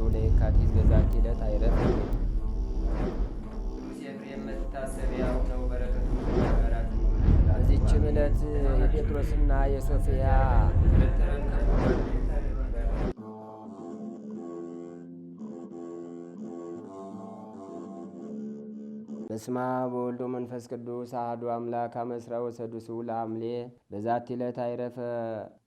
ለየካቲት በዛቲ ዕለት አይረፍ። ቅዱስ ኤፍሬም መታሰቢያው ነው። በረከቱ ጋራት። በዚችም ዕለት የጴጥሮስና የሶፊያ በስማ በወልዶ መንፈስ ቅዱስ አህዱ አምላክ አመስራ ወሰዱሱ ለሐምሌ በዛቲ ዕለት አይረፈ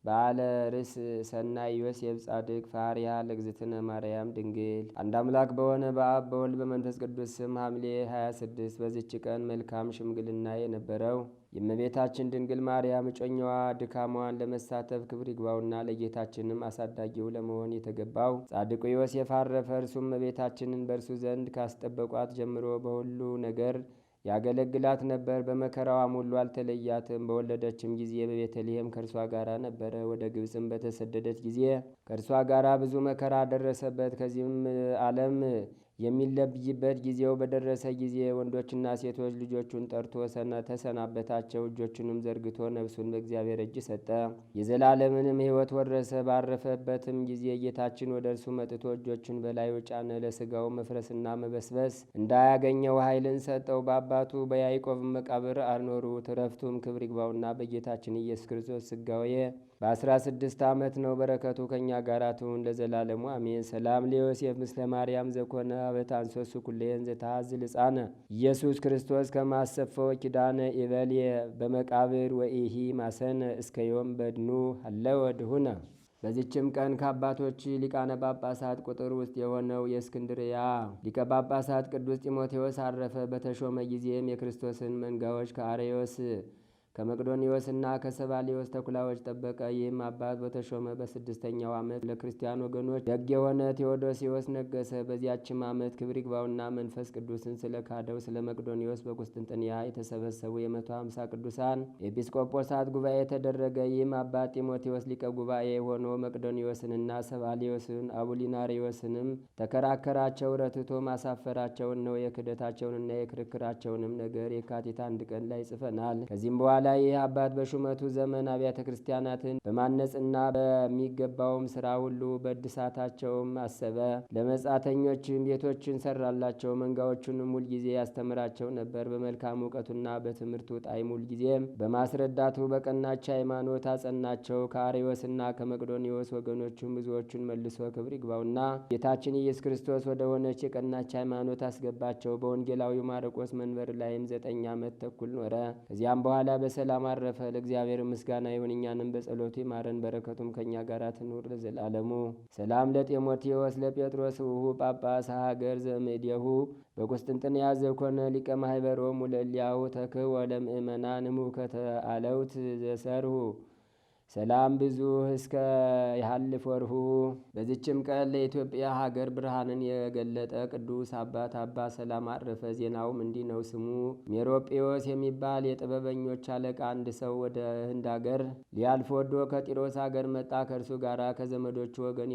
በዓለ ርስ ሰናይ ዮሴፍ ጻድቅ ፋሪያ ለእግዝእትነ ማርያም ድንግል። አንድ አምላክ በሆነ በአብ በወልድ በመንፈስ ቅዱስ ስም ሐምሌ 26 በዚች ቀን መልካም ሽምግልና የነበረው የእመቤታችን ድንግል ማርያም እጮኛዋ ድካሟን ለመሳተፍ ክብር ይግባውና ለጌታችንም አሳዳጊው ለመሆን የተገባው ጻድቁ ዮሴፍ አረፈ። እርሱም እመቤታችንን በእርሱ ዘንድ ካስጠበቋት ጀምሮ በሁሉ ነገር ያገለግላት ነበር። በመከራዋም ሁሉ አልተለያትም። በወለደችም ጊዜ በቤተልሔም ከእርሷ ጋር ነበረ። ወደ ግብፅም በተሰደደች ጊዜ ከእርሷ ጋር ብዙ መከራ ደረሰበት። ከዚህም ዓለም የሚለይበት ጊዜው በደረሰ ጊዜ ወንዶችና ሴቶች ልጆቹን ጠርቶ ተሰናበታቸው። እጆቹንም ዘርግቶ ነፍሱን በእግዚአብሔር እጅ ሰጠ። የዘላለምንም ሕይወት ወረሰ። ባረፈበትም ጊዜ ጌታችን ወደ እርሱ መጥቶ እጆቹን በላዩ ጫነ። ለሥጋው መፍረስና መበስበስ እንዳያገኘው ኃይልን ሰጠው። በአባቱ በያዕቆብ መቃብር አኖሩት። ዕረፍቱም ክብር ይግባውና በጌታችን ኢየሱስ ክርስቶስ ሥጋዌ በ16 ዓመት ነው። በረከቱ ከእኛ ጋር ትሁን ለዘላለሙ አሜን። ሰላም ለዮሴፍ ምስለ ማርያም ዘኮነ በታንሶሱ ኩሌን ዘታዝል ሕፃነ ኢየሱስ ክርስቶስ ከማሰፈው ኪዳነ ኢበልየ በመቃብር ወኢሂ ማሰነ እስከ ዮም በድኑ አለወ ድሁነ። በዚችም ቀን ከአባቶች ሊቃነ ጳጳሳት ቁጥር ውስጥ የሆነው የእስክንድርያ ሊቀ ጳጳሳት ቅዱስ ጢሞቴዎስ አረፈ። በተሾመ ጊዜም የክርስቶስን መንጋዎች ከአርዮስ ከመቅዶኒዎስና ከሰባሊዮስ ተኩላዎች ጠበቀ። ይህም አባት በተሾመ በ6ኛው ዓመት ለክርስቲያን ወገኖች ደግ የሆነ ቴዎዶሲዎስ ነገሰ። በዚያችም ዓመት ክብር ይግባውና መንፈስ ቅዱስን ስለ ካደው ስለ መቅዶኒዎስ በቁስጥንጥንያ የተሰበሰቡ የ150 ቅዱሳን ኤጲስቆጶሳት ጉባኤ ተደረገ። ይህም አባት ጢሞቴዎስ ሊቀ ጉባኤ ሆኖ መቅዶኒዎስንና ሰባሊዮስን አቡሊናሪዎስንም ተከራከራቸው። ረትቶ ማሳፈራቸውን ነው። የክደታቸውንና የክርክራቸውንም ነገር የካቲት 1 ቀን ላይ ጽፈናል። ከዚህም በኋላ ይህ አባት በሹመቱ ዘመን አብያተ ክርስቲያናትን በማነጽና በሚገባውም ስራ ሁሉ በእድሳታቸውም አሰበ። ለመጻተኞችም ቤቶችን ሰራላቸው። መንጋዎቹንም ሁልጊዜ ያስተምራቸው ነበር። በመልካም እውቀቱና በትምህርቱ ጣዕም ሁልጊዜም በማስረዳቱ በቀናች ሃይማኖት አጸናቸው። ከአርዮስና ከመቅዶኒዎስ ወገኖቹም ብዙዎቹን መልሶ ክብር ይግባውና ጌታችን ኢየሱስ ክርስቶስ ወደ ሆነች የቀናች ሃይማኖት አስገባቸው። በወንጌላዊው ማርቆስ መንበር ላይም 9 ዓመት ተኩል ኖረ። ከዚያም በኋላ በሰላም አረፈ። ለእግዚአብሔር ምስጋና ይሁን፣ እኛንም በጸሎቱ ይማረን፣ በረከቱም ከእኛ ጋር ትኑር ለዘላለሙ። ሰላም ለጢሞቴዎስ ለጴጥሮስ ውሁ ጳጳስ ሀገር ዘምእዴሁ በቁስጥንጥንያ ዘኮነ ሊቀ ማኅበሮሙ ለእልያሁ ተክኅ ወለምእመናን እሙከተ አለውት ዘሰርሁ ሰላም ብዙ እስከ ያህልፍ ወርሁ። በዚችም ቀን ለኢትዮጵያ ሀገር ብርሃንን የገለጠ ቅዱስ አባት አባ ሰላም አረፈ። ዜናውም እንዲህ ነው። ስሙ ሜሮጴዎስ የሚባል የጥበበኞች አለቃ አንድ ሰው ወደ ህንድ ሀገር ሊያልፍ ወዶ ከጢሮስ ሀገር መጣ። ከእርሱ ጋር ከዘመዶቹ ወገን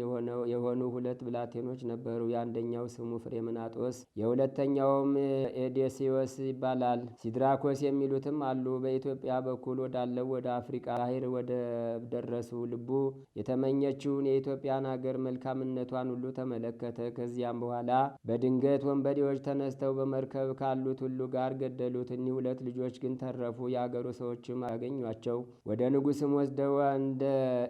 የሆኑ 2 ብላቴኖች ነበሩ። የአንደኛው ስሙ ፍሬምናጦስ፣ የሁለተኛውም ኤዴስዮስ ይባላል። ሲድራኮስ የሚሉትም አሉ። በኢትዮጵያ በኩል ወዳለው ወደ አፍሪቃ ባህር ወደ ደረሱ። ልቡ የተመኘችውን የኢትዮጵያን ሀገር መልካምነቷን ሁሉ ተመለከተ። ከዚያም በኋላ በድንገት ወንበዴዎች ተነስተው በመርከብ ካሉት ሁሉ ጋር ገደሉት። እኒህ 2 ልጆች ግን ተረፉ። የአገሩ ሰዎችም አገኟቸው። ወደ ንጉሥም ወስደው እንደ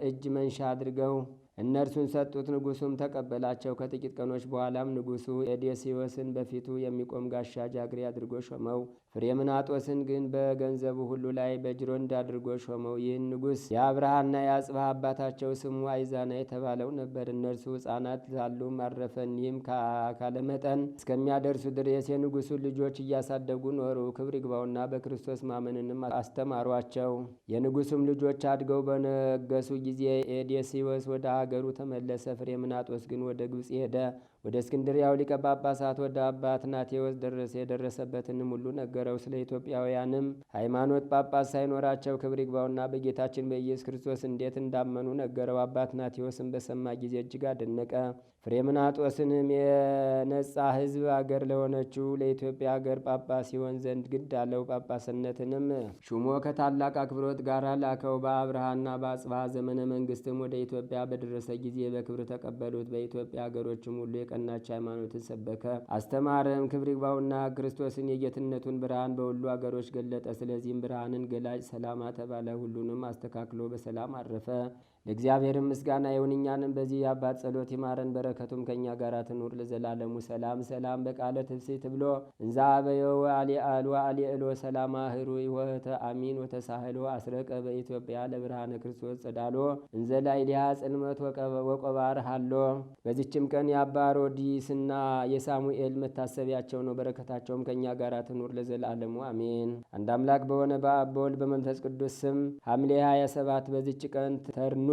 እጅ መንሻ አድርገው እነርሱን ሰጡት። ንጉሱም ተቀበላቸው። ከጥቂት ቀኖች በኋላም ንጉሱ ኤዴስዮስን በፊቱ የሚቆም ጋሻ ጃግሬ አድርጎ ሾመው። ፍሬምናጦስን ግን በገንዘቡ ሁሉ ላይ በጅሮንድ አድርጎ ሾመው። ይህን ንጉሥ የአብርሃና የአጽብሃ አባታቸው ስሙ አይዛና የተባለው ነበር። እነርሱ ሕፃናት ሳሉም አረፈ። እኒህም ከአካለ መጠን እስከሚያደርሱ ድረስ የንጉሱን ልጆች እያሳደጉ ኖሩ። ክብር ይግባውና በክርስቶስ ማመንንም አስተማሯቸው። የንጉሱም ልጆች አድገው በነገሱ ጊዜ ኤዴስዮስ ወደ ሀገሩ ተመለሰ። ፍሬምናጦስ ግን ወደ ግብፅ ሄደ። ወደ እስክንድርያው ሊቀ ጳጳሳት ወደ አባ አትናቴዎስ ደረሰ። የደረሰበትንም ሁሉ ነገረው። ስለ ኢትዮጵያውያንም ሃይማኖት ጳጳስ ሳይኖራቸው ክብር ይግባውና በጌታችን በኢየሱስ ክርስቶስ እንዴት እንዳመኑ ነገረው። አባ አትናቴዎስም በሰማ ጊዜ እጅግ አደነቀ። ፍሬምናጦስንም የነጻ ሕዝብ አገር ለሆነችው ለኢትዮጵያ አገር ጳጳስ ሲሆን ዘንድ ግድ አለው። ጳጳስነትንም ሹሞ ከታላቅ አክብሮት ጋር ላከው። በአብርሃና በአጽብሃ ዘመነ መንግስትም ወደ ኢትዮጵያ በደረሰ ጊዜ በክብር ተቀበሉት። በኢትዮጵያ አገሮችም ሁሉ የቀናች ሃይማኖትን ሰበከ፣ አስተማረም። ክብር ይግባውና ክርስቶስን የጌትነቱን ብርሃን በሁሉ አገሮች ገለጠ። ስለዚህም ብርሃንን ገላጭ ሰላማ ተባለ። ሁሉንም አስተካክሎ በሰላም አረፈ። ለእግዚአብሔርም ምስጋና ይሁን። እኛንም በዚህ የአባት ጸሎት ይማረን፣ በረከቱም ከእኛ ጋር ትኑር ለዘላለሙ። ሰላም ሰላም በቃለ ትፍስሕት ብሎ እንዛ በየው አሊአል ወአሊእሎ ሰላማ ህሩይ ወህተ አሚን ወተሳህሎ አስረቀ በኢትዮጵያ ለብርሃነ ክርስቶስ ጸዳሎ እንዘ ላዕሌሃ ጽልመት ወቆባር ሃሎ። በዚችም ቀን የአባ ሮዲስና የሳሙኤል መታሰቢያቸው ነው። በረከታቸውም ከእኛ ጋር ትኑር ለዘላለሙ አሜን። አንድ አምላክ በሆነ በአብ በወልድ በመንፈስ ቅዱስ ስም ሐምሌ 27 በዚች ቀን ተርኑ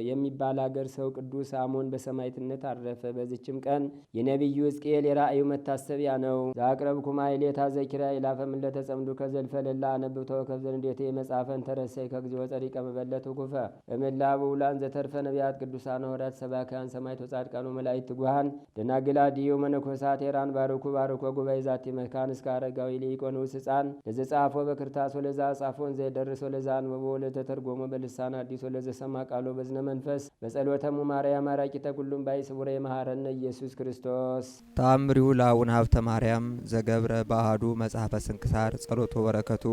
የሚባል አገር ሰው ቅዱስ አሞን በሰማዕትነት አረፈ። በዚችም ቀን የነቢዩ ሕዝቅኤል የራእዩ መታሰቢያ ነው። ዛቅረብኩማ ኢሌታ ዘኪራ ይላፈም ለተጸምዱ ከዘልፈለላ አነብብ ተወከፍ ዘንዴቴ መጻፈን ተረሰይ ከግዚኦ ጸሪቀ መበለት ኩፈ እምላቡ ውላን ዘተርፈ ነቢያት ቅዱሳን ሐዋርያት ሰባክያን ሰማዕት ወጻድቃኑ መላእክት ትጉሃን ደናግላ ዲዩ መነኮሳት ሄራን ባርኩ ባርኮ ጉባኤ ዛቲ መካን እስከ አረጋዊ ሊቆኖስ ሕፃን ለዘጻፎ በክርታስ ወለዛ ጻፎን ዘደርሶ ለዛ አንብቦ ለተተርጎመ በልሳን አዲስ ወለዘ ሰማ ቃሉ በዝነ መንፈስ በጸሎተሙ ማርያም አራቂተ ኩሉም ባይ ስቡረ መሐረነ ኢየሱስ ክርስቶስ። ተአምሪሁ ለአቡነ ሀብተ ማርያም ዘገብረ በአሐዱ መጽሐፈ ስንክሳር ጸሎቱ በረከቱ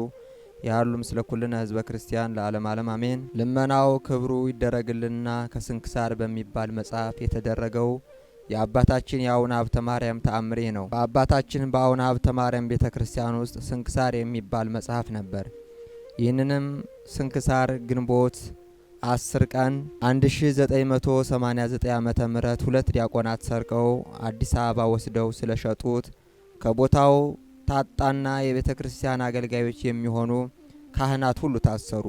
ያሉ ምስለ ኩልነ ህዝበ ክርስቲያን ለዓለም ዓለም አሜን። ልመናው ክብሩ ይደረግልና ከስንክሳር በሚባል መጽሐፍ የተደረገው የአባታችን የአቡነ ሀብተ ማርያም ተአምሬ ነው። በአባታችን በአቡነ ሀብተ ማርያም ቤተ ክርስቲያን ውስጥ ስንክሳር የሚባል መጽሐፍ ነበር። ይህንንም ስንክሳር ግንቦት 10 ቀን 1989 ዓመተ ምህረት 2 ዲያቆናት ሰርቀው አዲስ አበባ ወስደው ስለሸጡት ከቦታው ታጣና የቤተ ክርስቲያን አገልጋዮች የሚሆኑ ካህናት ሁሉ ታሰሩ።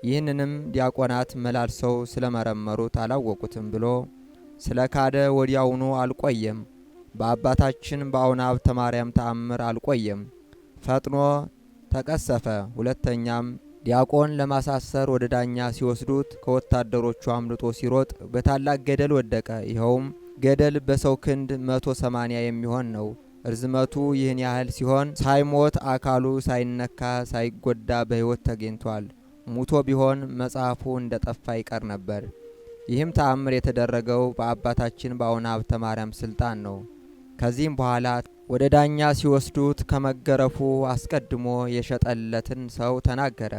ይህንንም ዲያቆናት መላልሰው ስለመረመሩት አላወቁትም ብሎ ስለ ካደ ወዲያውኑ አልቆየም። በአባታችን በአቡነ ሀብተ ማርያም ተአምር አልቆየም፣ ፈጥኖ ተቀሰፈ። ሁለተኛም ዲያቆን ለማሳሰር ወደ ዳኛ ሲወስዱት ከወታደሮቹ አምልጦ ሲሮጥ በታላቅ ገደል ወደቀ። ይኸውም ገደል በሰው ክንድ 180 የሚሆን ነው። እርዝመቱ ይህን ያህል ሲሆን ሳይሞት አካሉ ሳይነካ ሳይጎዳ በሕይወት ተገኝቷል። ሙቶ ቢሆን መጽሐፉ እንደጠፋ ይቀር ነበር። ይህም ተአምር የተደረገው በአባታችን በአቡነ ሀብተ ማርያም ስልጣን ነው። ከዚህም በኋላ ወደ ዳኛ ሲወስዱት ከመገረፉ አስቀድሞ የሸጠለትን ሰው ተናገረ።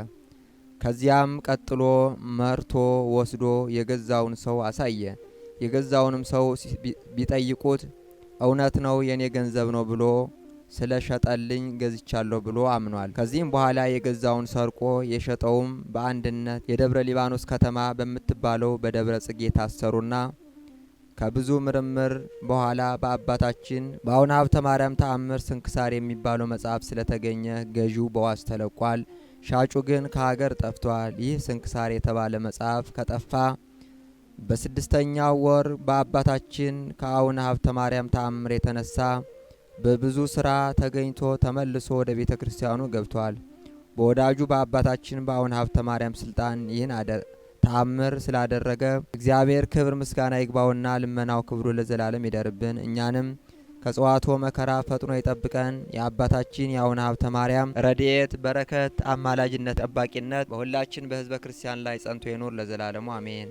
ከዚያም ቀጥሎ መርቶ ወስዶ የገዛውን ሰው አሳየ። የገዛውንም ሰው ቢጠይቁት እውነት ነው የኔ ገንዘብ ነው ብሎ ስለ ሸጠልኝ ገዝቻለሁ ብሎ አምኗል። ከዚህም በኋላ የገዛውን ሰርቆ የሸጠውም በአንድነት የደብረ ሊባኖስ ከተማ በምትባለው በደብረ ጽጌ ታሰሩና ከብዙ ምርምር በኋላ በአባታችን በአቡነ ሀብተ ማርያም ተአምር ስንክሳር የሚባለው መጽሐፍ ስለተገኘ ገዢው በዋስ ተለቋል። ሻጩ ግን ከሀገር ጠፍቷል። ይህ ስንክሳር የተባለ መጽሐፍ ከጠፋ በስድስተኛው ወር በአባታችን ከአቡነ ሀብተ ማርያም ተአምር የተነሳ በብዙ ስራ ተገኝቶ ተመልሶ ወደ ቤተ ክርስቲያኑ ገብቷል። በወዳጁ በአባታችን በአቡነ ሀብተ ማርያም ስልጣን ይህን ተአምር ስላደረገ እግዚአብሔር ክብር ምስጋና ይግባውና ልመናው ክብሩ ለዘላለም ይደርብን። እኛንም ከጽዋቶ መከራ ፈጥኖ ይጠብቀን። የአባታችን የአቡነ ሀብተ ማርያም ረድኤት በረከት አማላጅነት ጠባቂነት በሁላችን በሕዝበ ክርስቲያን ላይ ጸንቶ ይኑር ለዘላለሙ አሜን።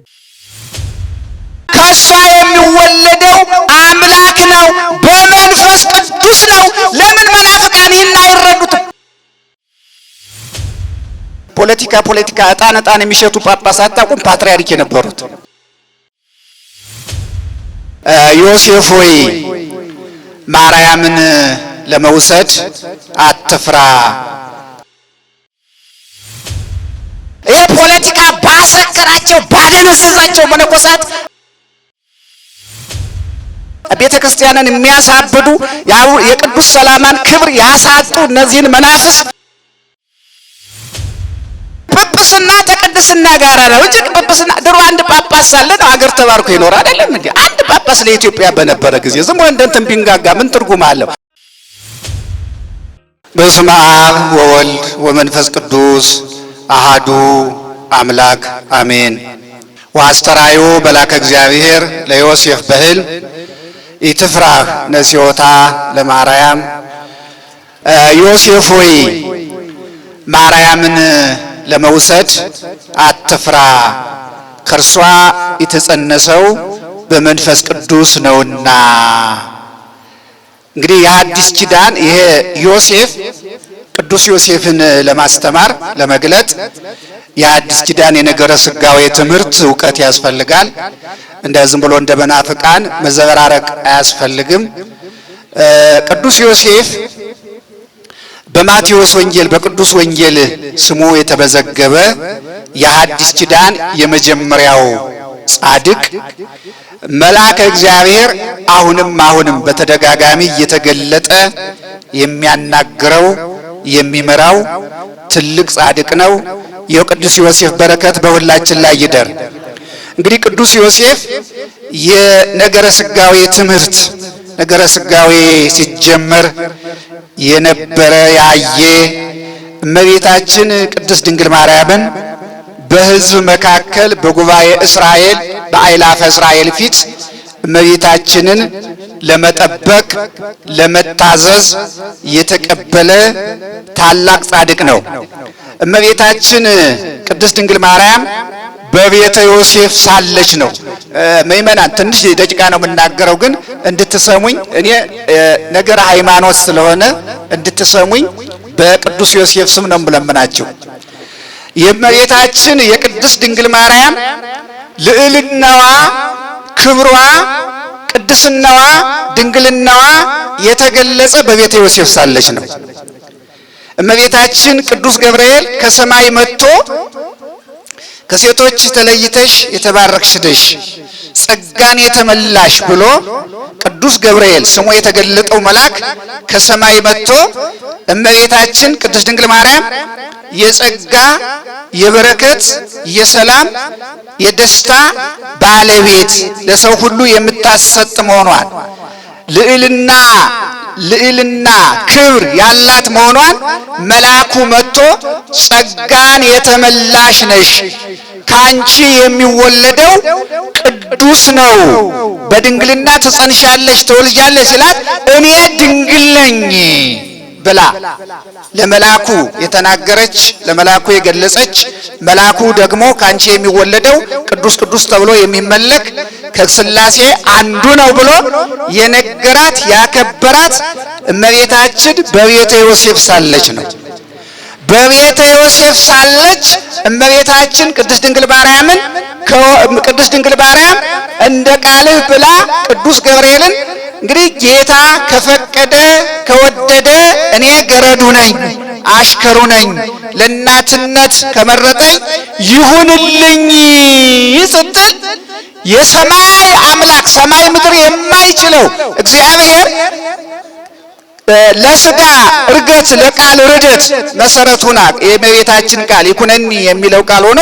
ከሷ የሚወለደው አምላክ ነው፣ በመንፈስ ቅዱስ ነው። ለምን መናፍቃን ይህን አይረዱትም? ፖለቲካ እጣን የሚሸቱ ጳጳሳት አታውቁም? ፓትርያርክ የነበሩት ዮሴፍ ሆይ ማርያምን ለመውሰድ አትፍራ። ይህ ፖለቲካ ባሰከራቸው ባደነዘዛቸው መነኮሳት ቤተ ክርስቲያንን የሚያሳብዱ የቅዱስ ሰላማን ክብር ያሳጡ እነዚህን መናፍስት ጵጵስና ተቅድስና ጋር ነው እንጂ ጵጵስና ድሮ አንድ ጳጳስ ሳለ ነው አገር ተባርኮ ይኖር አይደለም እንዴ? አንድ ጳጳስ ለኢትዮጵያ በነበረ ጊዜ ዝም ብሎ እንደንትን ቢንጋጋ ምን ትርጉም አለው? በስመ አብ ወወልድ ወመንፈስ ቅዱስ አሃዱ አምላክ አሜን። ወአስተራዮ በላከ እግዚአብሔር ለዮሴፍ በሕልም ኢትፍራህ ነሲዮታ ለማርያም ዮሴፍ ሆይ ማርያምን ለመውሰድ አትፍራ፣ ከእርሷ የተጸነሰው በመንፈስ ቅዱስ ነውና። እንግዲህ የአዲስ ኪዳን ይሄ ዮሴፍ ቅዱስ ዮሴፍን ለማስተማር ለመግለጥ የአዲስ ኪዳን የነገረ ስጋዌ ትምህርት እውቀት ያስፈልጋል። እንደ ዝም ብሎ እንደ መናፍቃን መዘበራረቅ አያስፈልግም። ቅዱስ ዮሴፍ በማቴዎስ ወንጌል በቅዱስ ወንጌል ስሙ የተመዘገበ የአዲስ ኪዳን የመጀመሪያው ጻድቅ መልአከ እግዚአብሔር አሁንም በተደጋጋሚ እየተገለጠ የሚያናግረው የሚመራው ትልቅ ጻድቅ ነው። የቅዱስ ዮሴፍ በረከት በሁላችን ላይ ይደር። እንግዲህ ቅዱስ ዮሴፍ የነገረ ስጋዌ ትምህርት ነገረ ስጋዌ ሲጀመር የነበረ ያየ እመቤታችን ቅድስት ድንግል ማርያምን በሕዝብ መካከል በጉባኤ እስራኤል በአእላፈ እስራኤል ፊት እመቤታችንን ለመጠበቅ ለመታዘዝ የተቀበለ ታላቅ ጻድቅ ነው። እመቤታችን ቅድስት ድንግል ማርያም በቤተ ዮሴፍ ሳለች ነው። ምእመናን ትንሽ ደቂቃ ነው የምናገረው፣ ግን እንድትሰሙኝ እኔ ነገር ሃይማኖት ስለሆነ እንድትሰሙኝ በቅዱስ ዮሴፍ ስም ነው የምለምናችሁ። የእመቤታችን የቅድስት ድንግል ማርያም ልዕልናዋ፣ ክብሯ፣ ቅድስናዋ፣ ድንግልናዋ የተገለጸ በቤተ ዮሴፍ ሳለች ነው። እመቤታችን ቅዱስ ገብርኤል ከሰማይ መጥቶ ከሴቶች ተለይተሽ የተባረክሽ ነሽ ጸጋን የተመላሽ ብሎ ቅዱስ ገብርኤል ስሙ የተገለጠው መልአክ ከሰማይ መጥቶ እመቤታችን ቅድስት ድንግል ማርያም የጸጋ የበረከት የሰላም የደስታ ባለቤት ለሰው ሁሉ የምታሰጥ መሆኗን ልዕልና ክብር ያላት መሆኗን መልአኩ መጥቶ ጸጋን የተመላሽ ነሽ ካንቺ የሚወለደው ቅዱስ ነው፣ በድንግልና ትጸንሻለሽ ትወልጃለሽ ሲላት እኔ ድንግል ነኝ ብላ ለመልአኩ የተናገረች ለመልአኩ የገለጸች መልአኩ ደግሞ ካንቺ የሚወለደው ቅዱስ ቅዱስ ተብሎ የሚመለክ ከሥላሴ አንዱ ነው ብሎ የነገራት ያከበራት እመቤታችን በቤተ ዮሴፍ ሳለች ነው። በቤተ ዮሴፍ ሳለች እመቤታችን ቅድስት ድንግል ማርያምን ቅድስት ድንግል ማርያም እንደ ቃልህ ብላ ቅዱስ ገብርኤልን እንግዲህ ጌታ ከፈቀደ ከወደደ እኔ ገረዱ ነኝ አሽከሩ ነኝ ለእናትነት ከመረጠኝ ይሁንልኝ ስትል የሰማይ አምላክ ሰማይ ምድር የማይችለው እግዚአብሔር ለስጋ እርገት ለቃል ርደት መሰረቱና የእመቤታችን ቃል ይኩነኒ የሚለው ቃል ሆኖ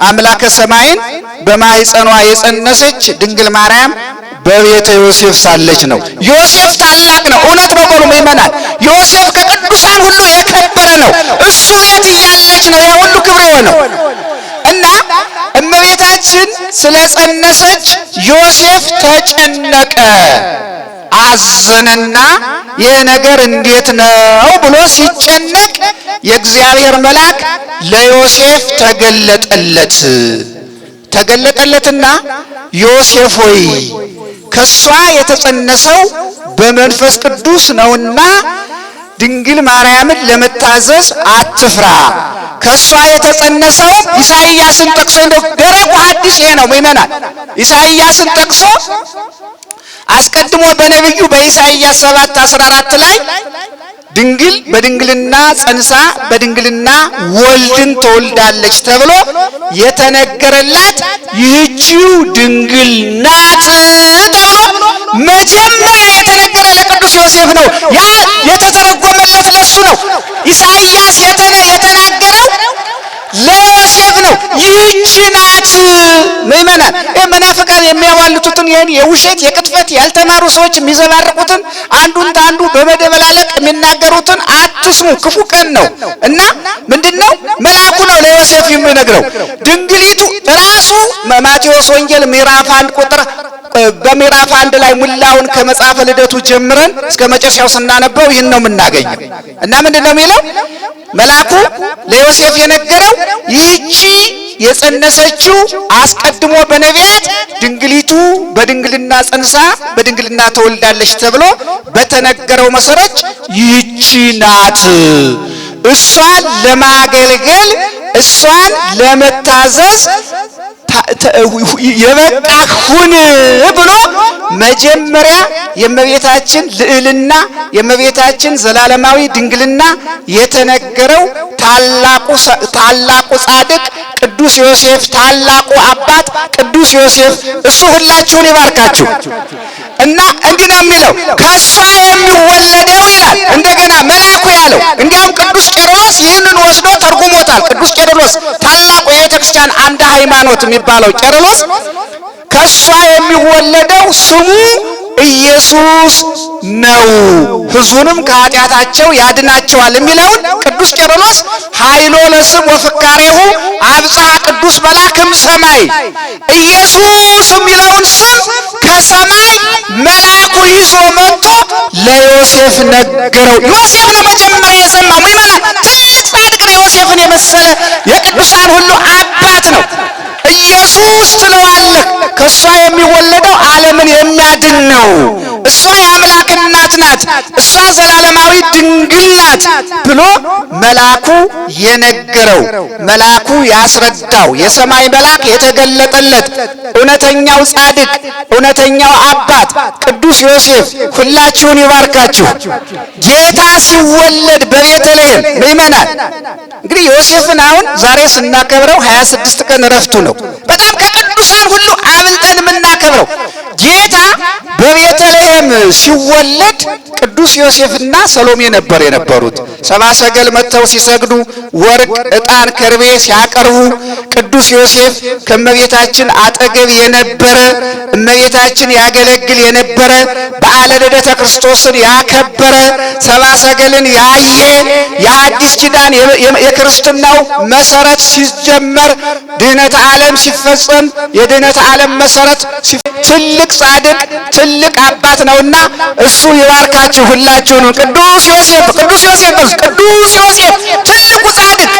አምላከ ሰማይን በማኅፀኗ የጸነሰች ድንግል ማርያም በቤተ ዮሴፍ ሳለች ነው። ዮሴፍ ታላቅ ነው። እውነት ነው በሉ ምእመናን። ዮሴፍ ከቅዱሳን ሁሉ የከበረ ነው። እሱ ቤት እያለች ነው ያ ሁሉ ክብር የሆነው እና እመቤታችን ስለጸነሰች ዮሴፍ ተጨነቀ፣ አዘነና ይህ ነገር እንዴት ነው ብሎ ሲጨነቅ የእግዚአብሔር መልአክ ለዮሴፍ ተገለጠለትና ዮሴፍ ሆይ ከሷ የተጸነሰው በመንፈስ ቅዱስ ነውና ድንግል ማርያምን ለመታዘዝ አትፍራ። ከሷ የተጸነሰው ኢሳይያስን ጠቅሶ እንደው ደረቁ ሐዲስ ይሄ ነው ምእመናን። ኢሳይያስን ጠቅሶ አስቀድሞ በነቢዩ በኢሳይያስ 7:14 ላይ ድንግል በድንግልና ጸንሳ በድንግልና ወልድን ትወልዳለች ተብሎ የተነገረላት ይህቺው ድንግል ናት ተብሎ መጀመሪያ የተነገረ ለቅዱስ ዮሴፍ ነው። ያ የተተረጎመለት ለሱ ነው። ኢሳይያስ የተናገረው ለዮሴፍ ነው። ይህች ናት። ምእመናን መናፍቃን የሚያዋልቱትን ይህን የውሸት የቅጥፈት ያልተማሩ ሰዎች የሚዘባርቁትን አንዱን ታንዱ በመደበላለቅ የሚናገሩትን አትስሙ። ክፉ ቀን ነው እና ምንድነው መልአኩ ነው ለዮሴፍ የሚነግረው። ድንግሊቱ ራሱ ማቴዎስ ወንጌል ምዕራፍ 1 ቁጥር በምዕራፍ 1 ላይ ሙላውን ከመጽሐፈ ልደቱ ጀምረን እስከ መጨረሻው ስናነበው ይህን ነው የምናገኘው። እና ምንድነው የሚለው መልአኩ ለዮሴፍ የነገረው ይህቺ የጸነሰችው አስቀድሞ በነቢያት ድንግሊቱ በድንግልና ጸንሳ በድንግልና ተወልዳለች ተብሎ በተነገረው መሰረት ይህቺ ናት። እሷን ለማገልገል እሷን ለመታዘዝ የበቃህ ሁን ብሎ መጀመሪያ የእመቤታችን ልዕልና የእመቤታችን ዘላለማዊ ድንግልና የተነገረው ታላቁ ጻድቅ ቅዱስ ዮሴፍ፣ ታላቁ አባት ቅዱስ ዮሴፍ እሱ ሁላችሁን ይባርካችሁ። እና እንዲህ ነው የሚለው ከሷ የሚወለደው ይላል። እንደገና መልአኩ ያለው እንዲያውም ቅዱስ ቄርሎስ ይህንን ወስዶ ተርጉሞታል። ቅዱስ ቄርሎስ ታላቁ የቤተ ክርስቲያን አምደ ሃይማኖት የሚባለው ቄርሎስ ከሷ የሚወለደው ስሙ ኢየሱስ ነው፣ ሕዝቡንም ከኃጢአታቸው ያድናቸዋል የሚለውን ቅዱስ ቄርሎስ ኃይሎ ለስም ወፍካሬሁ አብጽሐ ቅዱስ መልአክም ሰማይ ኢየሱስ የሚለውን ስም ከሰማይ መልአኩ ይዞ መጥቶ ለዮሴፍ ነገረው። ዮሴፍ ነው መጀመሪያ የሰማው። ምእመናን ትልቅ ጻድቅ ነው። ዮሴፍን የመሰለ የቅዱሳን ሁሉ አባት ነው። ኢየሱስ ትለዋለህ፣ ከሷ የሚወለደው ዓለምን የሚያድን ነው። እሷ የአምላክ እናት ናት፣ እሷ ዘላለማዊ ድንግል ናት ብሎ መልአኩ የነገረው መልአኩ ያስረዳው የሰማይ መልአክ የተገለጠለት እውነተኛው ጻድቅ እውነተኛው አባት ቅዱስ ዮሴፍ ሁላችሁን ይባርካችሁ። ጌታ ሲወለድ በቤተልሔም ምእመናን እንግዲህ ዮሴፍን አሁን ዛሬ ስናከብረው 26 ቀን እረፍቱ ነው። በጣም ከቅዱሳን ሁሉ አብልጠን የምናከብረው ጌታ በቤተልሔም ሲወለድ ቅዱስ ዮሴፍና ሰሎሜ ነበር የነበሩት። ሰብአ ሰገል መጥተው ሲሰግዱ ወርቅ፣ ዕጣን፣ ከርቤ ሲያቀርቡ ቅዱስ ዮሴፍ ከእመቤታችን አጠገብ የነበረ እመቤታችን ያገለግል የነበረ በዓለ ልደተ ክርስቶስን ያከበረ ሰብአ ሰገልን ያየ የአዲስ ኪዳን የክርስትናው መሰረት ሲጀመር ድህነተ ዓለም ሲፈጸም የድህነተ ዓለም መሰረት ትልቅ ጻድቅ ትልቅ አባት ነውና እሱ ይባርካችሁ ሁላችሁንም። ቅዱስ ዮሴፍ ቅዱስ ዮሴፍ ትልቁ ጻድቅ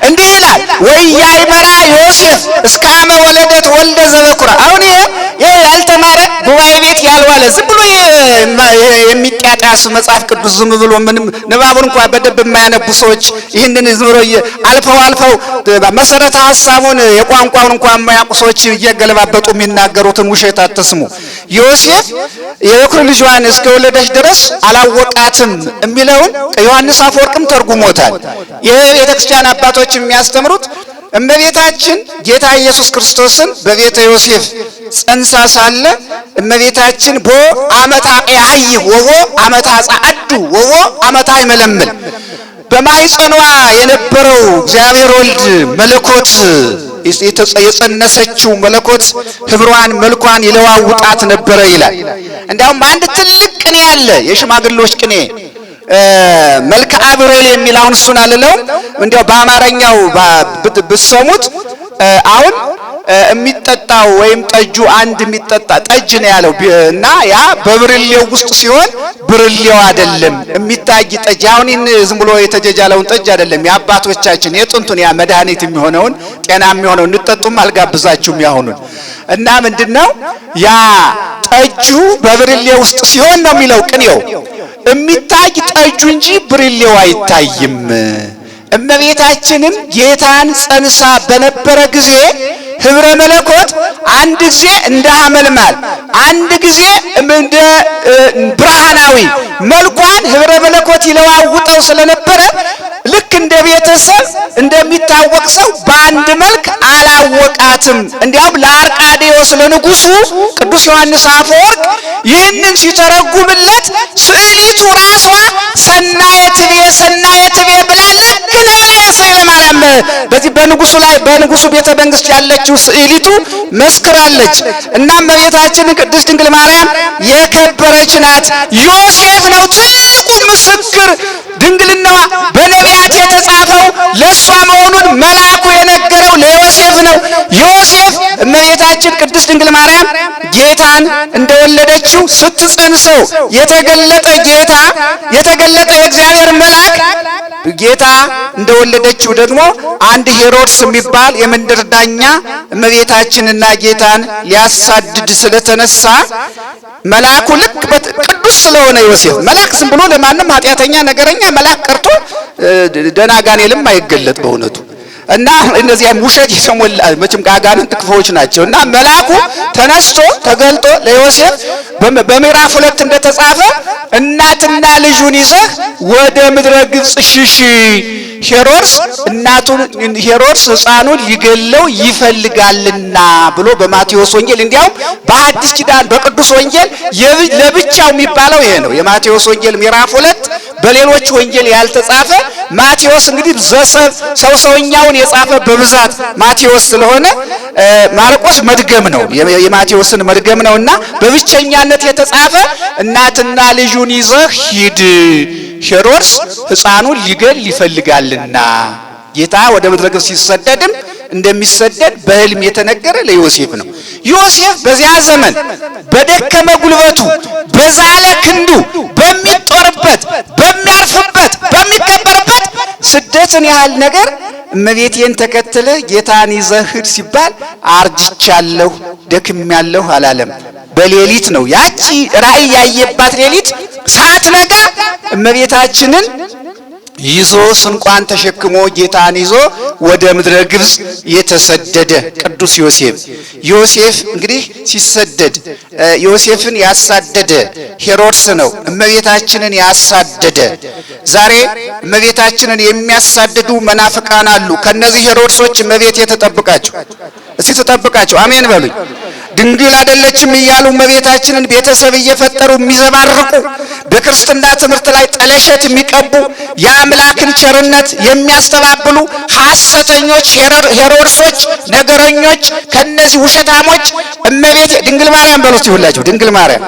እንዲህ ይላል ወያይመራ ዮሴፍ እስከ አመ ወለደት ወልደ ዘበኩራ። አሁን ይሄ ያልተማረ ጉባኤ ቤት ያልዋለ ዝም ብሎ የሚጣጣስ መጽሐፍ ቅዱስ ዝም ብሎ ምንም ንባቡን እንኳን በደንብ የማያነቡ ሰዎች ይህንን ዝም ብሎ አልፈው መሰረተ ሐሳቡን የቋንቋውን እንኳን የማያውቁ ሰዎች እየገለባበጡ የሚናገሩትን ውሸት አትስሙ። ዮሴፍ የበኩር ልጇን እስከ ወለደች ድረስ አላወቃትም የሚለውን ዮሐንስ አፈወርቅም ተርጉሞታል። የቤተ ክርስቲያን አባቶች የሚያስተምሩት እመቤታችን ጌታ ኢየሱስ ክርስቶስን በቤተ ዮሴፍ ጸንሳ ሳለ እመቤታችን ቦ አመታ ያይ ወቦ አመታ ጻአዱ ወቦ አመታ ይመለምል በማይጸኗ የነበረው እግዚአብሔር ወልድ መለኮት የጸነሰችው መለኮት ህብሯን መልኳን ይለዋውጣት ነበረ ይላል። እንዲያውም አንድ ትልቅ ቅኔ አለ፣ የሽማግሌዎች ቅኔ መልክዓ ብሬል የሚል አሁን እሱን አልለው እንዲያው በአማርኛው ብትሰሙት አሁን የሚጠጣው ወይም ጠጁ አንድ የሚጠጣ ጠጅ ነው ያለው እና ያ በብርሌው ውስጥ ሲሆን ብርሌው አይደለም የሚታይ ጠጅ። አሁን ዝም ብሎ የተጀጃለውን ጠጅ አይደለም፣ የአባቶቻችን የጥንቱን ያ መድኃኒት የሚሆነውን ጤና የሚሆነው እንጠጡም አልጋብዛችሁም ያሁኑን እና ምንድነው ያ ጠጁ በብርሌው ውስጥ ሲሆን ነው የሚለው ቅኔው። የሚታይ ጠጁ እንጂ ብርሌው አይታይም። እመቤታችንም ጌታን ጸንሳ በነበረ ጊዜ ህብረ መለኮት አንድ ጊዜ እንደ ሐመልማል አንድ ጊዜ እንደ ብርሃናዊ መልኳን ህብረ መለኮት ይለዋውጠው ስለነበረ ልክ እንደ ቤተሰብ እንደሚታወቅ ሰው በአንድ መልክ አላወቃትም። እንዲያውም ለአርቃዴዎስ ለንጉሱ ቅዱስ ዮሐንስ አፈወርቅ ይህንን ሲተረጉምለት ስዕሊቱ ራሷ ሰናየ ትቤ ብላለት ልክ ነው የስዕለ ማርያም በዚህ በንጉሱ ቤተ መንግስት ያለችው ስዕሊቱ መስክራለች። እና እመቤታችን ቅድስት ድንግል ማርያም የከበረች ናት። ዮሴፍ ነው ትልቁ ምስክር። ድንግልናዋ በነቢያት የተጻፈው ለሷ መሆኑን መልአኩ የነገረው ለዮሴፍ ነው። ዮሴፍ እመቤታችን ቅድስት ድንግል ማርያም ጌታን እንደወለደችው ስትጸንሰው የተገለጠ የእግዚአብሔር መልአክ ጌታ እንደወለደችው ደግሞ አንድ ሄሮድስ የሚባል የመንደር ዳኛ እመቤታችንና ጌታን ሊያሳድድ ስለተነሳ መልአኩ ልክ ቅዱስ ስለሆነ ዮሴፍ መልአክ ዝም ብሎ ለማንም ኃጢአተኛ ነገረኛ መልአክ ቀርቶ ደናጋኔልም አይገለጥ በእውነቱ እና እነዚያም ውሸት የተሞላ መቼም አጋንንት ክፉዎች ናቸው። እና መልአኩ ተነስቶ ተገልጦ ለዮሴፍ በምዕራፍ 2 እንደተጻፈ እናትና ልጁን ይዘህ ወደ ምድረ ግብጽ ሽሽ፣ ሄሮድስ ሕፃኑን ሊገለው ይፈልጋልና ብሎ በማቴዎስ ወንጌል እንዲያውም በአዲስ ኪዳን በቅዱስ ወንጌል ለብቻው የሚባለው ይሄ ነው። የማቴዎስ ወንጌል ምዕራፍ 2 በሌሎች ወንጌል ያልተጻፈ ማቴዎስ እንግዲህ ሰውኛውን የጻፈ በብዛት ማቴዎስ ስለሆነ ማርቆስ መድገም ነው የማቴዎስን መድገም ነውና በብቸኛነት የተጻፈ እናትና ልጁን ይዘህ ሂድ ሄሮድስ ሕፃኑን ሊገል ይፈልጋልና። ጌታ ወደ ምድረ ግብጽ ሲሰደድም እንደሚሰደድ በሕልም የተነገረ ለዮሴፍ ነው። ዮሴፍ በዚያ ዘመን በደከመ ጉልበቱ በዛለ ክንዱ በሚጦርበት በሚያርፍበት በሚከበርበት ስደትን ያህል ነገር እመቤቴን ተከትለ ጌታን ይዘህ ሂድ ሲባል አርጅቻለሁ ደክሜያለሁ አላለም። በሌሊት ነው ያቺ ራእይ ያየባት ሌሊት ሳትነጋ እመቤታችንን ይዞ ስንቋን ተሸክሞ ጌታን ይዞ ወደ ምድረ ግብጽ የተሰደደ ቅዱስ ዮሴፍ እንግዲህ ሲሰደድ ዮሴፍን ያሳደደ ሄሮድስ ነው እመቤታችንን ያሳደደ። ዛሬ እመቤታችንን የሚያሳድዱ መናፍቃን አሉ። ከነዚህ ሄሮድሶች እመቤቴ ተጠብቃቸው፣ እስቲ ተጠብቃቸው፣ አሜን በሉኝ። ድንግል አይደለችም እያሉ እመቤታችንን ቤተሰብ እየፈጠሩ የሚዘባርቁ በክርስትና ትምህርት ላይ ጠለሸት የሚቀቡ የአምላክን ቸርነት የሚያስተባብሉ ሐሰተኞች ሄሮድሶች፣ ነገረኞች፣ ከነዚህ ውሸታሞች እመቤቴ ድንግል ማርያም በሉ እስቲ ሁላችሁ ድንግል ማርያም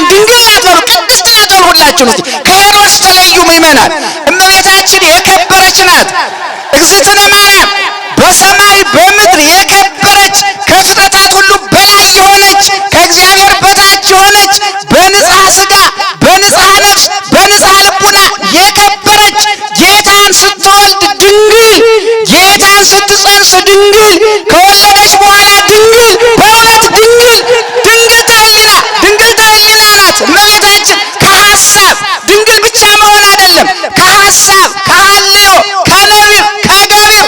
ድንግል ናት በሉ፣ ቅድስት ናት በሉ ሁላችሁ እስቲ። ከሄሮድስ ተለዩ ምእመናን። እመቤታችን የከበረች ናት። እግዝእትነ ማርያም በሰማይ በምድር የከበረች ከፍጥረታት ሁሉ በላይ የሆነች ከእግዚአብሔር በታች የሆነች በንጽሐ ሥጋ በንጽሐ ነፍስ በንጽሐ ልቡና የከበረች ጌታን ስትወልድ ድንግል ጌታን ስትጸንስ ድንግል ከወለደች በኋላ ድንግል በእውነት ድንግል ተሕሊና ናት እመቤታችን። ከሐሳብ ድንግል ብቻ መሆን አይደለም፣ ከሐሳብ ከሐልዮ ከነቢብ ከገቢር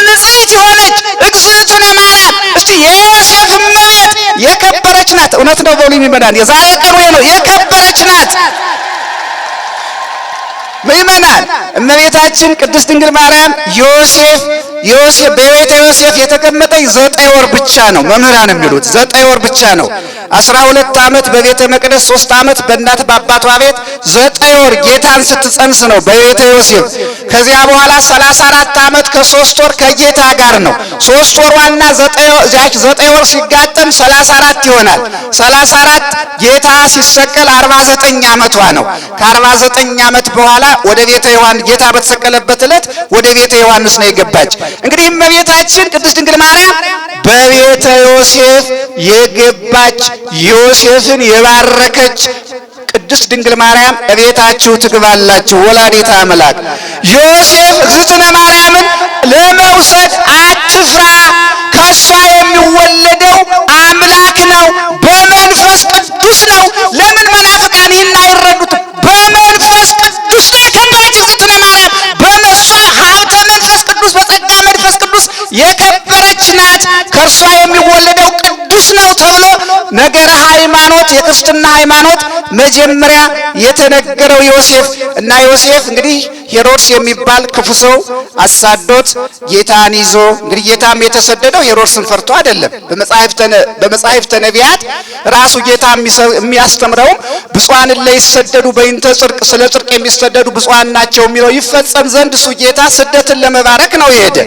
ንጽሕት የሆነች እግዝእትነ ማርያም እስቲ የዮሴፍ እመቤት የከበረች ናት። እውነት ነው በሉ ምእመናን፣ የዛሬ ቀኑ ነው የከበረች ናት። ምእመናን እመቤታችን ቅድስት ድንግል ማርያም ዮሴፍ በቤተ ዮሴፍ የተቀመጠች 9 ወር ብቻ ነው። መምህራን የሚሉት 9 ወር ብቻ ነው። 12 ዓመት በቤተ መቅደስ 3 ዓመት በእናት በአባቷ ቤት 9 ወር ጌታን ስትጸንስ ነው በቤተ ዮሴፍ። ከዚያ በኋላ 34 ዓመት ከ3 ወር ከጌታ ጋር ነው። 3 ወርዋና 9 ወር ሲጋጠም 34 ይሆናል። 34 ጌታ ሲሰቀል 49 ዓመቷ ነው። ከ49 ዓመት በኋላ ወደ ቤተ ዮሐንስ ጌታ በተሰቀለበት ዕለት ወደ ቤተ ዮሐንስ ነው የገባች። እንግዲህ እመቤታችን ቅድስት ድንግል ማርያም በቤተ ዮሴፍ የገባች ዮሴፍን የባረከች ቅድስት ድንግል ማርያም እቤታችሁ ትግባላችሁ። ወላዲተ አምላክ ዮሴፍ እግዝእትነ ማርያምን ለመውሰድ አትፍራ፣ ከሷ የሚወለደው አምላክ ነው፣ በመንፈስ ቅዱስ ነው። ለምን መናፍቃን ይህን አይረዱት? በመንፈስ ቅዱስ ነው የከበረች እግዝእትነ ማርያም። በመሷ ሀብተ መንፈስ ቅዱስ በጸጋ መንፈስ ቅዱስ የከበረች ናት። ከእርሷ የሚወለደው ቅዱስ ነው ተብሎ ነገረ ሃይማኖት የክርስትና ሃይማኖት መጀመሪያ የተነገረው ዮሴፍ እና ዮሴፍ እንግዲህ ሄሮድስ የሚባል ክፉ ሰው አሳዶት ጌታን ይዞ እንግዲህ ጌታም የተሰደደው ሄሮድስን ፈርቶ አይደለም። በመጻሕፍተ ነቢያት ራሱ ጌታ የሚያስተምረው ብፁዓን ለይሰደዱ በእንተ ጽድቅ ስለ ጽድቅ የሚሰደዱ ብፁዓን ናቸው የሚለው ይፈጸም ዘንድ እሱ ጌታ ስደትን ለመባረክ ነው የሄደ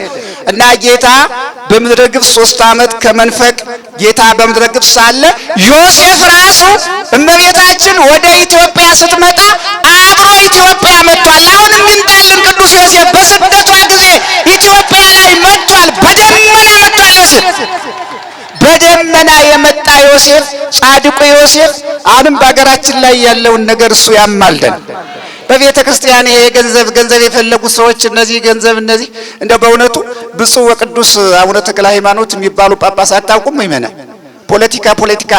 እና ጌታ በምድረ ግብፅ 3 ዓመት ከመንፈቅ ጌታ በምድረ ግብፅ ሳለ ዮሴፍ ራሱ እመቤታችን ወደ ኢትዮጵያ ስትመጣ አብሮ ኢትዮጵያ መጥቷል። አሁንም እንዳለን ቅዱስ ዮሴፍ በስደቷ ጊዜ ኢትዮጵያ ላይ መጥቷል። በደመና መጥቷል። ዮሴፍ በደመና የመጣ ዮሴፍ ጻድቁ ዮሴፍ አሁንም በአገራችን ላይ ያለውን ነገር እሱ ያማልደን። በቤተ ክርስቲያን ይሄ ገንዘብ የፈለጉ ሰዎች እነዚህ እንደው በእውነቱ ብፁዕ ወቅዱስ አቡነ ተክለ ሃይማኖት የሚባሉ ጳጳስ አታውቁም? ይመና ፖለቲካ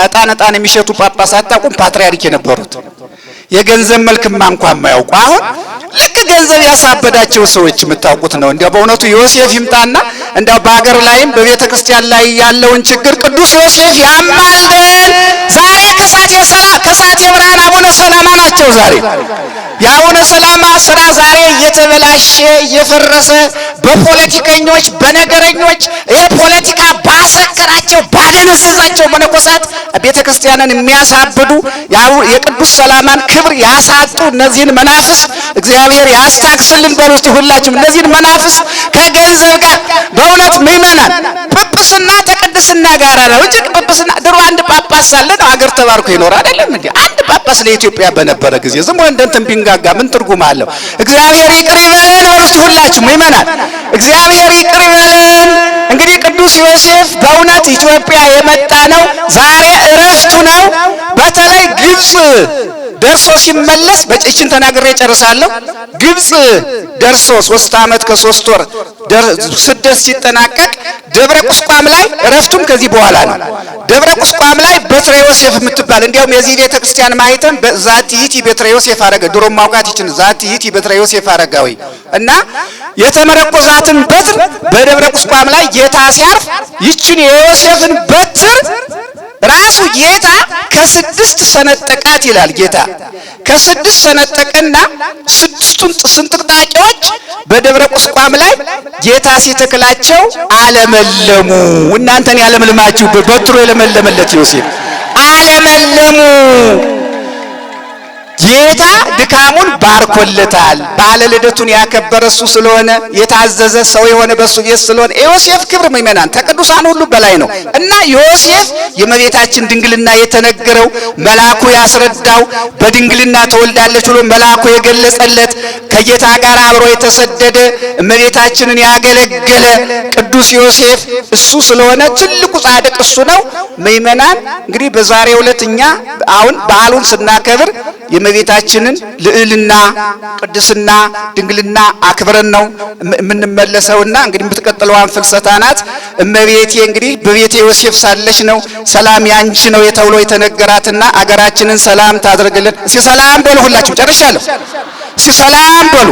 ዕጣን የሚሸጡ ጳጳስ አታውቁም? ፓትርያርክ የነበሩት የገንዘብ መልክማ እንኳን ማያውቁ አሁን ልክ ገንዘብ ያሳበዳቸው ሰዎች የምታውቁት ነው። እንደው በእውነቱ ዮሴፍ ይምጣና እንደው በአገር ላይም በቤተ ክርስቲያን ላይ ያለውን ችግር ቅዱስ ዮሴፍ ያማልደን። ዛሬ ከሳቴ ብርሃን አቡነ ሰላማ ናቸው። ዛሬ የአቡነ ሰላማ ስራ ዛሬ እየተበላሸ እየፈረሰ በፖለቲከኞች በነገረኞች የፖለቲካ ባሰከራቸው ባደነዘዛቸው መነኮሳት ቤተ ክርስቲያንን የሚያሳብዱ የቅዱስ ሰላማን ክብር ያሳጡ እነዚህን መናፍስ እግዚአብሔር ያስታክስልን በሩት ሁላችሁም እነዚህን መናፍስ ከገንዘብ ጋር በእውነት ምእመናን ጵጵስና ተቀድስና ጋር ነው እንጂ ጵጵስና ድሮ አንድ ጳጳስ ሳለ ነው አገር ተባርኮ ይኖር አይደለም እንዴ? አንድ ጳጳስ ለኢትዮጵያ በነበረ ጊዜ ዝም ብሎ እንደንትን ቢንጋጋ ምን ትርጉም አለው? እግዚአብሔር ይቅር ይበለን በሩት ሁላችሁም ምእመናን እግዚአብሔር ይቅር ይበለን። እንግዲህ ቅዱስ ዮሴፍ በእውነት ኢትዮጵያ የመጣ ነው። ዛሬ እረፍቱ ነው። በተለይ ግብጽ ደርሶ ሲመለስ በጭችን ተናግሬ ጨርሳለሁ። ግብጽ ደርሶ 3 ዓመት ከ3 ወር ስደት ሲጠናቀቅ ደብረ ቁስቋም ላይ እረፍቱም ከዚህ በኋላ ነው። ደብረ ቁስቋም ላይ በትረ ዮሴፍ የምትባል እንዲያውም የዚህ ቤተ ክርስቲያን ማህተም ዛቲ ይእቲ በትረ ዮሴፍ አረገ ድሮ ማውቃት ይችን ዛቲ ይእቲ በትረ ዮሴፍ አረጋዊ እና የተመረኮዛትን በትር በደብረ ቁስቋም ላይ ጌታ ሲያርፍ ይችን የዮሴፍን በትር ራሱ ጌታ ከ6 ሰነጠቃት ይላል። ጌታ ከ6 ሰነጠቀና 6ቱን ስንጥቅጣቂዎች በደብረ ቁስቋም ላይ ጌታ ሲተክላቸው አለመለሙ። እናንተን ያለምልማችሁ በበትሩ የለመለመለት ዮሴፍ አለመለሙ። ጌታ ድካሙን ባርኮለታል። ባለ ልደቱን ያከበረ እሱ ስለሆነ የታዘዘ ሰው የሆነ በሱ ቤት ስለሆነ ዮሴፍ ክብር ምእመናን ከቅዱሳን ሁሉ በላይ ነው እና ዮሴፍ የእመቤታችን ድንግልና የተነገረው መልአኩ ያስረዳው በድንግልና ተወልዳለች ብሎ መልአኩ የገለጸለት ከጌታ ጋር አብሮ የተሰደደ እመቤታችንን ያገለገለ ቅዱስ ዮሴፍ እሱ ስለሆነ ትልቁ ጻድቅ እሱ ነው። ምእመናን እንግዲህ በዛሬው ዕለት እኛ አሁን በዓሉን ስናከብር የእመቤታችንን ልዕልና ቅድስና ድንግልና አክብረን ነው የምንመለሰውና እንግዲህ የምትቀጥለዋን ፍልሰታ ናት። እመቤቴ እንግዲህ በቤተ ዮሴፍ ሳለች ነው ሰላም ያንቺ ነው የተብሎ የተነገራትና አገራችንን ሰላም ታድርግልን። እስኪ ሰላም በሉ ሁላችሁ ጨርሻለሁ። እስኪ ሰላም በሉ።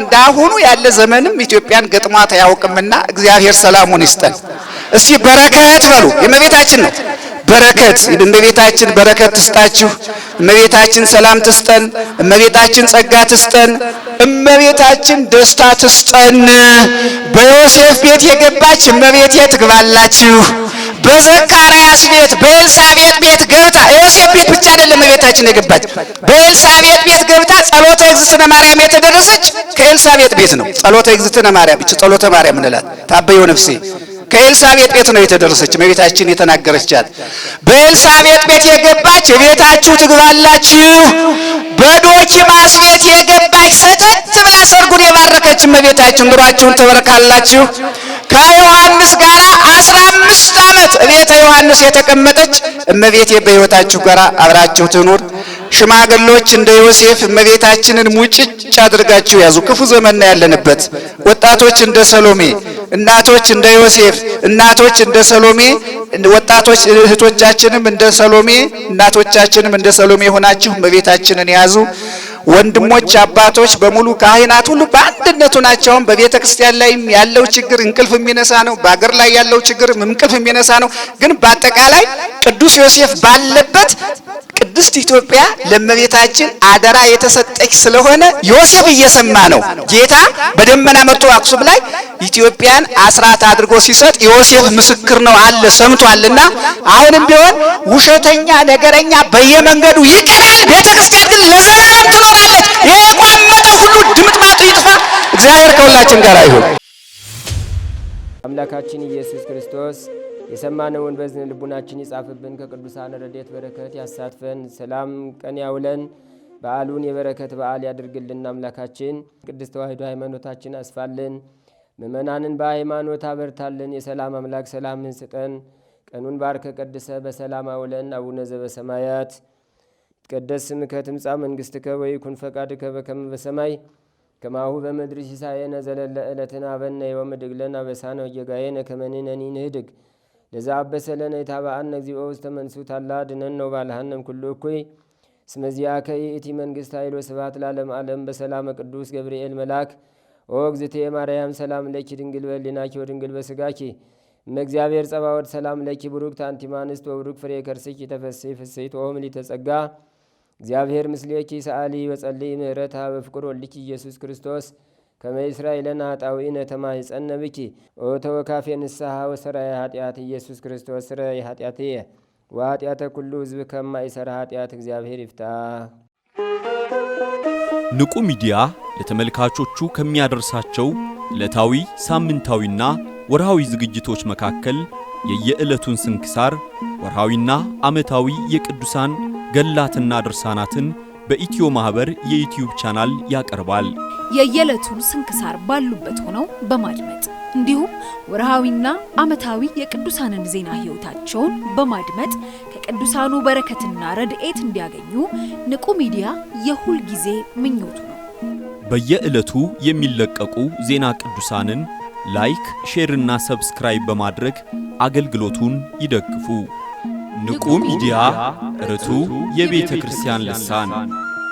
እንዳሁኑ ያለ ዘመንም ኢትዮጵያን ገጥሟት አያውቅምና እግዚአብሔር ሰላሙን ይስጠን። እስኪ በረከት በሉ። የእመቤታችን ነው በረከት እመቤታችን በረከት ትስጣችሁ። እመቤታችን ሰላም ትስጠን። እመቤታችን ጸጋ ትስጠን። እመቤታችን ደስታ ትስጠን። በዮሴፍ ቤት የገባች እመቤቴ ትግባላችሁ። በዘካርያስ ቤት በኤልሳቤጥ ቤት ገብታ ዮሴፍ ቤት ብቻ አይደለም እመቤታችን የገባች በኤልሳቤጥ ቤት ገብታ ጸሎተ እግዝእትነ ማርያም የተደረሰች ከኤልሳቤጥ ቤት ነው። ጸሎተ እግዝእትነ ማርያም እቺ ጸሎተ ማርያም እንላት ታበዮ ነፍሴ ከኤልሳቤጥ ቤት ነው የተደረሰች እመቤታችን የተናገረቻት። በኤልሳቤጥ ቤት የገባች ቤታችሁ ትግባላችሁ። በዶኪማስ ቤት የገባች ሰተት ብላ ሰርጉን የባረከች እመቤታችን ኑሯችሁን ትባርካላችሁ። ከዮሐንስ ጋር 15 ዓመት ቤተ ዮሐንስ የተቀመጠች እመቤቴ በሕይወታችሁ ጋር አብራችሁ ትኑር። ሽማግሎች እንደ ዮሴፍ እመቤታችንን ሙጭጭ አድርጋችሁ ያዙ። ክፉ ዘመን ያለንበት። ወጣቶች እንደ ሰሎሜ፣ እናቶች እንደ ዮሴፍ፣ እናቶች እንደ ሰሎሜ፣ ወጣቶች እህቶቻችንም እንደ ሰሎሜ፣ እናቶቻችንም እንደ ሰሎሜ ሆናችሁ እመቤታችንን ያዙ። ወንድሞች አባቶች በሙሉ ካህናት ሁሉ በአንድነቱ ናቸው። በቤተ ክርስቲያን ላይም ያለው ችግር እንቅልፍ የሚነሳ ነው። በአገር ላይ ያለው ችግር እንቅልፍ የሚነሳ ነው። ግን በአጠቃላይ ቅዱስ ዮሴፍ ባለበት ቅድስት ኢትዮጵያ ለእመቤታችን አደራ የተሰጠች ስለሆነ ዮሴፍ እየሰማ ነው። ጌታ በደመና መጥቶ አክሱም ላይ ኢትዮጵያን አስራት አድርጎ ሲሰጥ ዮሴፍ ምስክር ነው አለ ሰምቷልና፣ አሁንም ቢሆን ውሸተኛ ነገረኛ በየመንገዱ ይቀራል። ቤተክርስቲያን ግን ለዘላለም ትኖራለች። የቋመጠው ሁሉ ድምጥማጡ ይጥፋ። እግዚአብሔር ከሁላችን ጋር ይሁን። አምላካችን ኢየሱስ ክርስቶስ የሰማነውን በዝን ልቡናችን ይጻፍብን፣ ከቅዱሳን ረድኤት በረከት ያሳትፈን፣ ሰላም ቀን ያውለን፣ በዓሉን የበረከት በዓል ያድርግልን። አምላካችን ቅድስት ተዋሕዶ ሃይማኖታችን አስፋልን፣ ምእመናንን በሃይማኖት አበርታልን። የሰላም አምላክ ሰላምን ስጠን። ቀኑን ባርከ ቀድሰ በሰላም አውለን። አቡነ ዘበሰማያት ይትቀደስ ስምከ ትምጻእ መንግሥትከ ወይኩን ፈቃድከ በከመ በሰማይ ከማሁ በምድር ሲሳየነ ዘለለ ዕለትነ ሀበነ ዮም ወኅድግ ለነ አበሳነ ወጌጋየነ ከመ ንሕነኒ ንኅድግ ለዘአበሰለነ ኢታብአነ እግዚኦ ውስተ መንሱት አላ አድኅነነ ወባልሐነ እምኩሉ እኩይ እስመ ዚአከ ይእቲ መንግሥት ኃይል ወስብሐት ለዓለመ ዓለም። በሰላመ ቅዱስ ገብርኤል መልአክ ኦ እግዝእትየ ማርያም ሰላም ለኪ ድንግል በሕሊናኪ ወድንግል በሥጋኪ እመ እግዚአብሔር ጸባኦት ሰላም ለኪ ቡሩክት አንቲ እምአንስት ወቡሩክ ፍሬ ከርሥኪ ተፈሥሒ ፍሥሕት ኦ ምልዕተ ጸጋ እግዚአብሔር ምስሌኪ ሰአሊ ወጸልይ ምህረታ በፍቅር ወልኪ ኢየሱስ ክርስቶስ ከመ ይስራኤለነ ኃጣውኢነ ተማኅፀነ ብኪ ኦ ተወካፌ ንስሐ ወሰራይ ኃጢአት ኢየሱስ ክርስቶስ ስረይ ኃጢአትየ ወኃጢአተ ኩሉ ሕዝብ ከማይሠራ ኃጢአት እግዚአብሔር ይፍታ። ንቁ ሚዲያ ለተመልካቾቹ ከሚያደርሳቸው ዕለታዊ ሳምንታዊና ወርሃዊ ዝግጅቶች መካከል የየዕለቱን ስንክሳር ወርሃዊና ዓመታዊ የቅዱሳን ገላትና ድርሳናትን በኢትዮ ማህበር የዩቲዩብ ቻናል ያቀርባል። የየዕለቱን ስንክሳር ባሉበት ሆነው በማድመጥ እንዲሁም ወርሃዊና ዓመታዊ የቅዱሳንን ዜና ሕይወታቸውን በማድመጥ ከቅዱሳኑ በረከትና ረድኤት እንዲያገኙ ንቁ ሚዲያ የሁል ጊዜ ምኞቱ ነው። በየዕለቱ የሚለቀቁ ዜና ቅዱሳንን ላይክ፣ ሼር እና ሰብስክራይብ በማድረግ አገልግሎቱን ይደግፉ። ንቁ ሚዲያ ርቱ የቤተ ክርስቲያን ልሳን